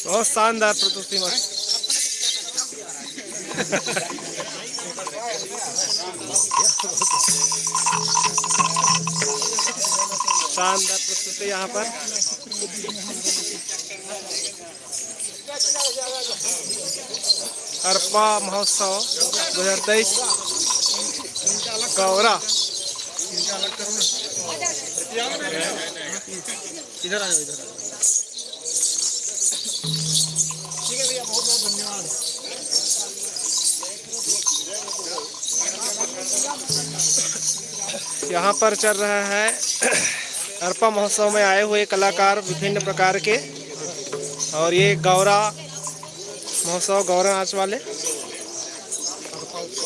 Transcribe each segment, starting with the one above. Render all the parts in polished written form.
बहुत शानदार प्रस्तुति में शानदार प्रस्तुति यहाँ पर। अरपा महोत्सव 2023 गौरा। इधर आ जाओ, इधर ठीक है भैया, बहुत बहुत धन्यवाद। यहाँ पर चल रहा है अरपा महोत्सव में आए हुए कलाकार विभिन्न प्रकार के, और ये गौरा महोत्सव गौरा नाच वाले,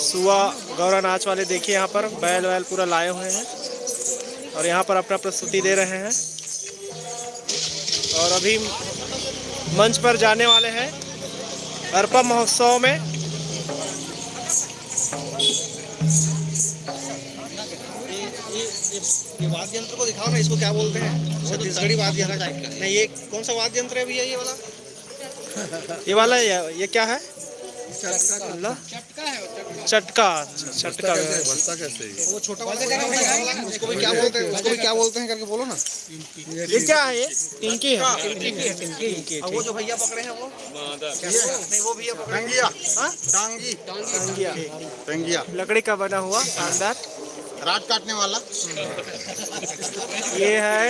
सुआ गौरा नाच वाले देखिए यहाँ पर बैल वैल पूरा लाए हुए हैं और यहाँ पर अपना प्रस्तुति दे रहे हैं। और अभी मंच पर जाने वाले हैं अरपा महोत्सव में। ये वाद्य यंत्र को दिखाओ ना, इसको क्या बोलते हैं? छत्तीसगढ़ी वाद्य यंत्र नहीं, ये कौन सा वाद्य यंत्र है भैया? ये वाला ये वाला ये क्या है? चटका। चटका वो छोटा वाला उसको भी क्या बोलते हैं? उसको भी क्या बोलते हैं करके बोलो ना। ये क्या है? ये टिंकी है। टिंकी। वो जो भैया पकड़े हैं वो नहीं, वो भैया टांगिया लकड़ी का बना हुआ शानदार रात काटने वाला। ये है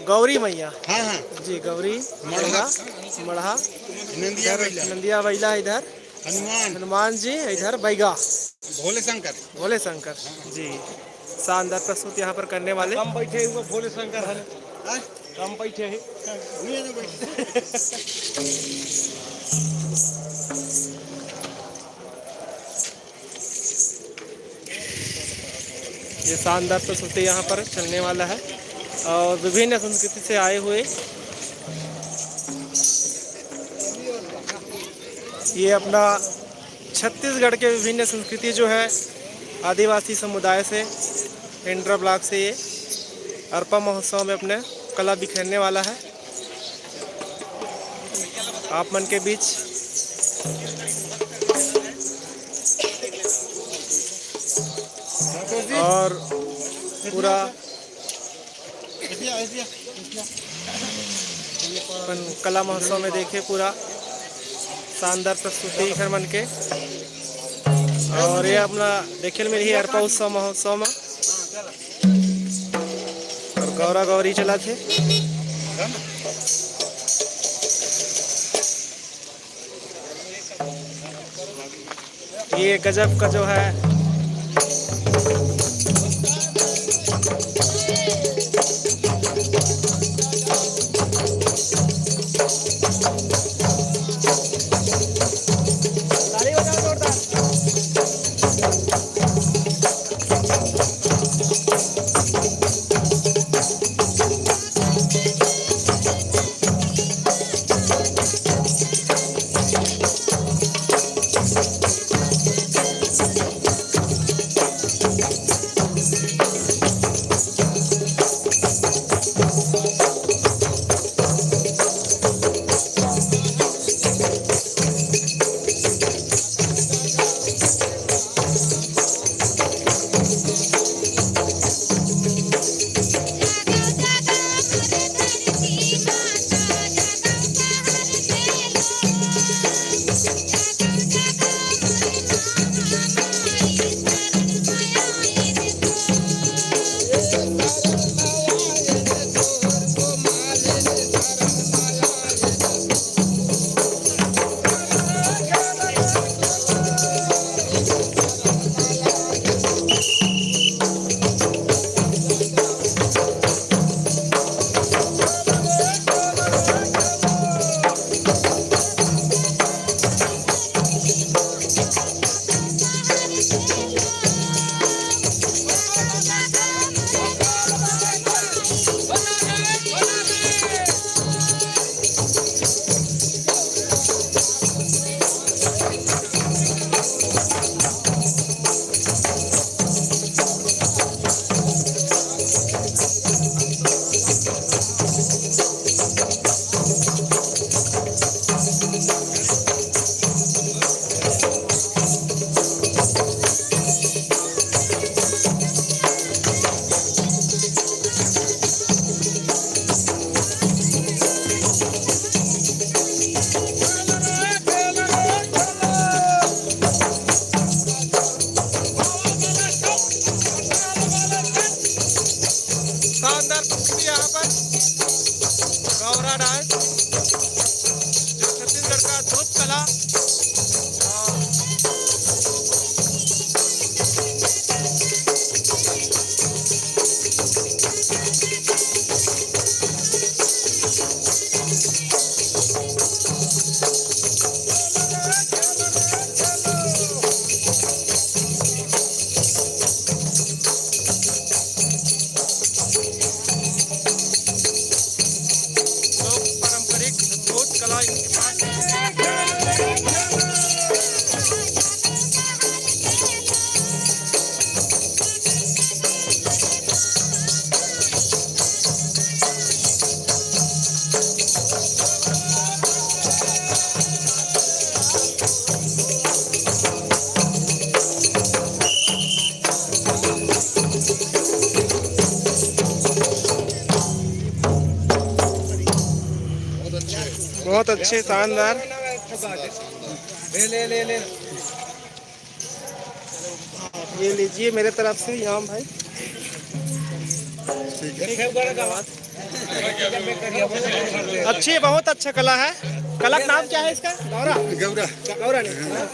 गौरी मैया। हाँ जी, गौरी मढ़ा नंदिया बैला, इधर हनुमान जी, इधर बैगा भोले शंकर जी। शानदार प्रस्तुति यहाँ पर करने वाले। कम बैठे हुए भोले शंकर है, कम बैठे है। ये शानदार प्रस्तुति यहाँ पर चलने वाला है और विभिन्न संस्कृति से आए हुए ये अपना छत्तीसगढ़ के विभिन्न संस्कृति जो है आदिवासी समुदाय से इंड्रा ब्लॉक से ये अरपा महोत्सव में अपने कला बिखेरने वाला है आप मन के बीच। और पूरा कला महोत्सव में देखिए पूरा शानदार प्रस्तुति घर मन के। और ये अपना देखे मिली है अरपा उत्सव महोत्सव में और गौरा गौरी चला थे। ये गजब का जो है शानदार प्रस्तुति यहाँ पर गौरा डांस जो छत्तीसगढ़ का अद्भुत कला। पारंपरिक अद्भुत कला इनके पास। बहुत अच्छे शानदार। ये लीजिए मेरे तरफ से इनाम भाई। अच्छी बहुत अच्छा कला है। कला का नाम क्या है इसका? गौरा गौरा गौरा नहीं।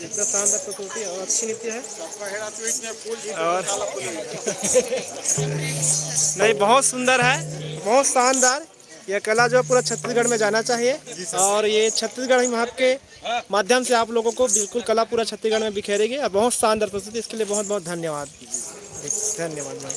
इतना शानदार प्रस्तुति और अच्छी नृत्य है। और नहीं, बहुत सुंदर है, बहुत शानदार। यह कला जो है पूरा छत्तीसगढ़ में जाना चाहिए और ये छत्तीसगढ़ ही महक के माध्यम से आप लोगों को बिल्कुल कला पूरा छत्तीसगढ़ में बिखेरेगी और बहुत शानदार प्रस्तुति। इसके लिए बहुत बहुत धन्यवाद। धन्यवाद भाई।